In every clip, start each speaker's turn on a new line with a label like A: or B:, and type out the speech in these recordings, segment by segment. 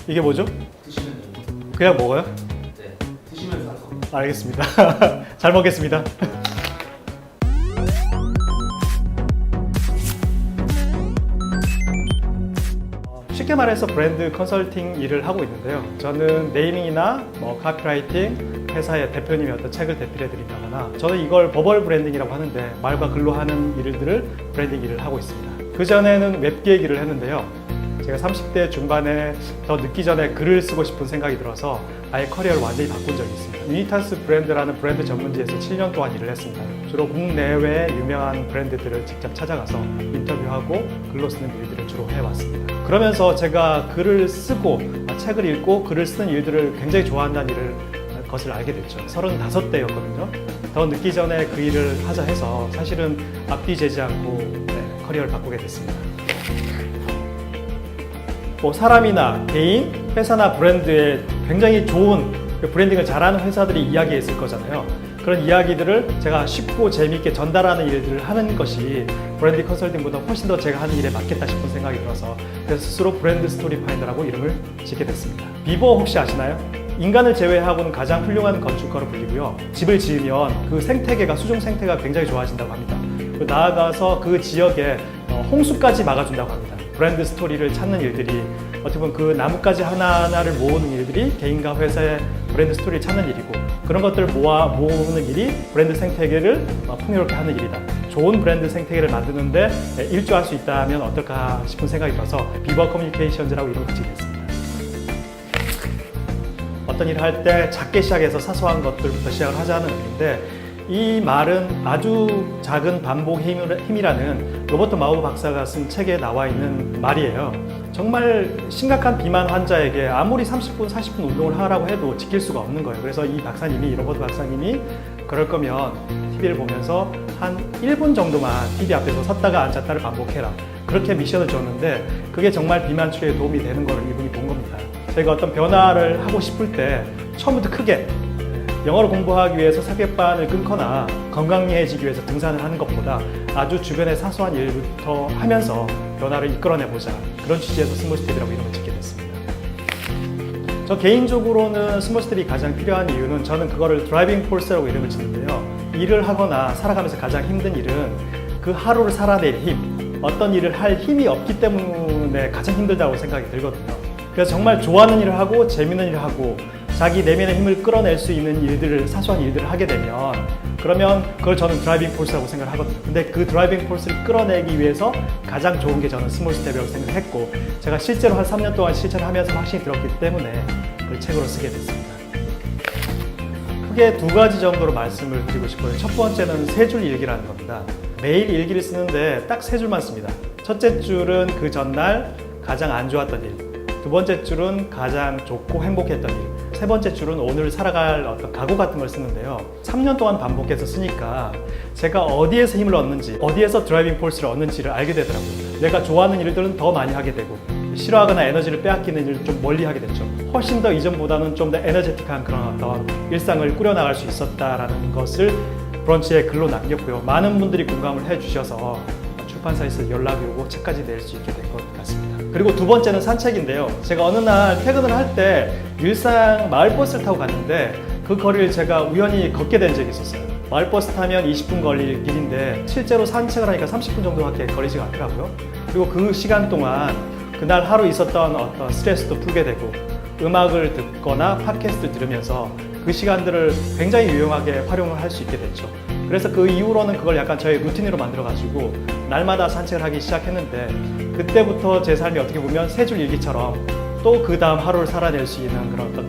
A: 이게 뭐죠?
B: 드시면 됩니다.
A: 그냥 먹어요?
B: 네, 드시면서 할 겁니다.
A: 알겠습니다. 잘 먹겠습니다. 쉽게 말해서 브랜드 컨설팅 일을 하고 있는데요. 저는 네이밍이나 카피라이팅, 회사의 대표님이 어떤 책을 대필해 드린다거나, 저는 이걸 버벌 브랜딩이라고 하는데 말과 글로 하는 일들을 브랜딩 일을 하고 있습니다. 그 전에는 웹기획 일을 했는데요. 제가 30대 중반에 더 늦기 전에 글을 쓰고 싶은 생각이 들어서 아예 커리어를 완전히 바꾼 적이 있습니다. 유니탄스 브랜드라는 브랜드 전문지에서 7년 동안 일을 했습니다. 주로 국내외 유명한 브랜드들을 직접 찾아가서 인터뷰하고 글로 쓰는 일들을 주로 해왔습니다. 그러면서 제가 글을 쓰고 책을 읽고 글을 쓰는 일들을 굉장히 좋아한다는 것을 알게 됐죠. 35대였거든요. 더 늦기 전에 그 일을 하자 해서 사실은 앞뒤 재지 않고 커리어를 바꾸게 됐습니다. 사람이나 개인, 회사나 브랜드에 굉장히 좋은 브랜딩을 잘하는 회사들이 이야기에 있을 거잖아요. 그런 이야기들을 제가 쉽고 재미있게 전달하는 일들을 하는 것이 브랜드 컨설팅보다 훨씬 더 제가 하는 일에 맞겠다 싶은 생각이 들어서 그래서 스스로 브랜드 스토리 파인더라고 이름을 짓게 됐습니다. 비버 혹시 아시나요? 인간을 제외하고는 가장 훌륭한 건축가로 불리고요. 집을 지으면 그 생태계가, 수중 생태가 굉장히 좋아진다고 합니다. 나아가서 그 지역에 홍수까지 막아준다고 합니다. 브랜드 스토리를 찾는 일들이 어떻게 보면 그 나뭇가지 하나하나를 모으는 일들이 개인과 회사의 브랜드 스토리를 찾는 일이고, 그런 것들을 모으는 일이 브랜드 생태계를 풍요롭게 하는 일이다. 좋은 브랜드 생태계를 만드는데 일조할 수 있다면 어떨까 싶은 생각이 들어서 비버 커뮤니케이션즈라고 이름을 붙이게 됐습니다. 어떤 일을 할 때 작게 시작해서 사소한 것들부터 시작을 하자는 의미인데, 이 말은 아주 작은 반복 힘이라는 로버트 마우 박사가 쓴 책에 나와 있는 말이에요. 정말 심각한 비만 환자에게 아무리 30분, 40분 운동을 하라고 해도 지킬 수가 없는 거예요. 그래서 이 박사님이, 로버트 박사님이 그럴 거면 TV를 보면서 한 1분 정도만 TV 앞에서 섰다가 앉았다를 반복해라. 그렇게 미션을 줬는데 그게 정말 비만 치료에 도움이 되는 걸 이분이 본 겁니다. 저희가 어떤 변화를 하고 싶을 때 처음부터 크게 영어를 공부하기 위해서 사격반을 끊거나 건강해지기 위해서 등산을 하는 것보다 아주 주변의 사소한 일부터 하면서 변화를 이끌어내보자, 그런 취지에서 스몰스텝이라고 이름을 짓게 됐습니다. 저 개인적으로는 스몰스텝이 가장 필요한 이유는, 저는 그거를 드라이빙 폴스라고 이름을 짓는데요. 일을 하거나 살아가면서 가장 힘든 일은 그 하루를 살아낼 힘, 어떤 일을 할 힘이 없기 때문에 가장 힘들다고 생각이 들거든요. 그래서 정말 좋아하는 일을 하고 재밌는 일을 하고 자기 내면의 힘을 끌어낼 수 있는 일들을, 사소한 일들을 하게 되면, 그러면 그걸 저는 드라이빙 폴스라고 생각을 하거든요. 근데 그 드라이빙 폴스를 끌어내기 위해서 가장 좋은 게 저는 스몰 스텝이라고 생각했고, 제가 실제로 한 3년 동안 실천하면서 확신이 들었기 때문에 그걸 책으로 쓰게 됐습니다. 크게 두 가지 정도로 말씀을 드리고 싶어요. 첫 번째는 세 줄 일기라는 겁니다. 매일 일기를 쓰는데 딱 세 줄만 씁니다. 첫째 줄은 그 전날 가장 안 좋았던 일, 두 번째 줄은 가장 좋고 행복했던 일, 세 번째 줄은 오늘 살아갈 어떤 각오 같은 걸 쓰는데요. 3년 동안 반복해서 쓰니까 제가 어디에서 힘을 얻는지, 어디에서 드라이빙 폴스를 얻는지를 알게 되더라고요. 내가 좋아하는 일들은 더 많이 하게 되고, 싫어하거나 에너지를 빼앗기는 일을 좀 멀리 하게 됐죠. 훨씬 더 이전보다는 좀 더 에너제틱한 그런 어떤 일상을 꾸려나갈 수 있었다라는 것을 브런치에 글로 남겼고요. 많은 분들이 공감을 해주셔서 출판사에서 연락이 오고 책까지 낼 수 있게 된 것 같습니다. 그리고 두 번째는 산책인데요. 제가 어느 날 퇴근을 할 때 일산 마을버스를 타고 갔는데 그 거리를 제가 우연히 걷게 된 적이 있었어요. 마을버스 타면 20분 걸릴 길인데 실제로 산책을 하니까 30분 정도밖에 걸리지가 않더라고요. 그리고 그 시간 동안 그날 하루 있었던 어떤 스트레스도 풀게 되고, 음악을 듣거나 팟캐스트를 들으면서 그 시간들을 굉장히 유용하게 활용을 할 수 있게 됐죠. 그래서 그 이후로는 그걸 약간 저의 루틴으로 만들어가지고 날마다 산책을 하기 시작했는데, 그때부터 제 삶이 어떻게 보면 세 줄 일기처럼 또 그 다음 하루를 살아낼 수 있는 그런 어떤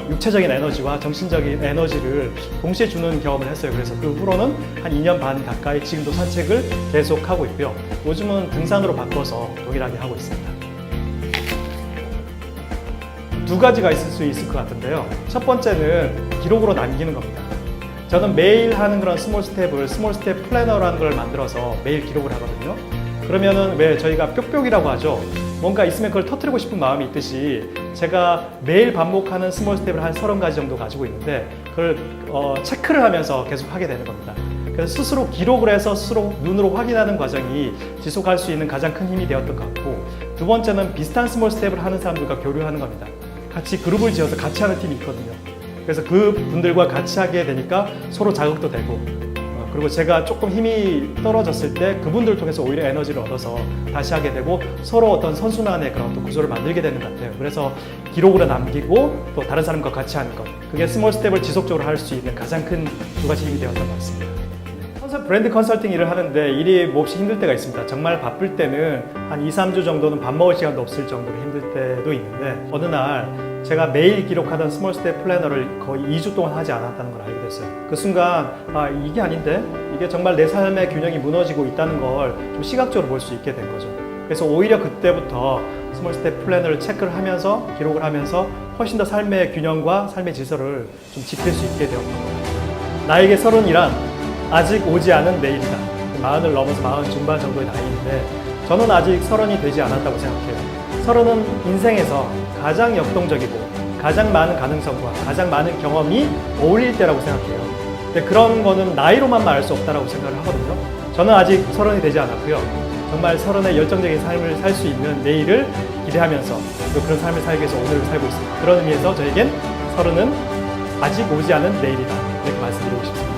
A: 육체적인 에너지와 정신적인 에너지를 동시에 주는 경험을 했어요. 그래서 그 후로는 한 2년 반 가까이 지금도 산책을 계속 하고 있고요. 요즘은 등산으로 바꿔서 동일하게 하고 있습니다. 두 가지가 있을 수 있을 것 같은데요. 첫 번째는 기록으로 남기는 겁니다. 저는 매일 하는 그런 스몰 스텝을 스몰 스텝 플래너라는 걸 만들어서 매일 기록을 하거든요. 그러면은 왜 저희가 뾱뾱이라고 하죠. 뭔가 있으면 그걸 터뜨리고 싶은 마음이 있듯이 제가 매일 반복하는 스몰 스텝을 한 30가지 정도 가지고 있는데 그걸 체크를 하면서 계속 하게 되는 겁니다. 그래서 스스로 기록을 해서 스스로 눈으로 확인하는 과정이 지속할 수 있는 가장 큰 힘이 되었던 것 같고, 두 번째는 비슷한 스몰 스텝을 하는 사람들과 교류하는 겁니다. 같이 그룹을 지어서 같이 하는 팀이 있거든요. 그래서 그 분들과 같이 하게 되니까 서로 자극도 되고 그리고 제가 조금 힘이 떨어졌을 때 그분들 통해서 오히려 에너지를 얻어서 다시 하게 되고 서로 어떤 선순환의 그런 또 구조를 만들게 되는 것 같아요. 그래서 기록으로 남기고 또 다른 사람과 같이 하는 것, 그게 스몰 스텝을 지속적으로 할 수 있는 가장 큰 두 가지 힘이 되었던 것 같습니다. 브랜드 컨설팅 일을 하는데 일이 몹시 힘들 때가 있습니다. 정말 바쁠 때는 한 2-3주 정도는 밥 먹을 시간도 없을 정도로 힘들 때도 있는데 어느 날 제가 매일 기록하던 스몰 스텝 플래너를 거의 2주 동안 하지 않았다는 걸 알게 됐어요. 그 순간 이게 아닌데? 이게 정말 내 삶의 균형이 무너지고 있다는 걸 좀 시각적으로 볼 수 있게 된 거죠. 그래서 오히려 그때부터 스몰 스텝 플래너를 체크를 하면서 기록을 하면서 훨씬 더 삶의 균형과 삶의 질서를 좀 지킬 수 있게 되었던 거예요. 나에게 30이란 아직 오지 않은 내일이다. 40을 넘어서 40 중반 정도의 나이인데 저는 아직 30이 되지 않았다고 생각해요. 30은 인생에서 가장 역동적이고 가장 많은 가능성과 가장 많은 경험이 어울릴 때라고 생각해요. 근데 그런 거는 나이로만 말할 수 없다고 생각을 하거든요. 저는 아직 30이 되지 않았고요. 정말 30의 열정적인 삶을 살 수 있는 내일을 기대하면서 또 그런 삶을 살기 위해서 오늘을 살고 있습니다. 그런 의미에서 저에겐 30은 아직 오지 않은 내일이다. 이렇게 말씀드리고 싶습니다.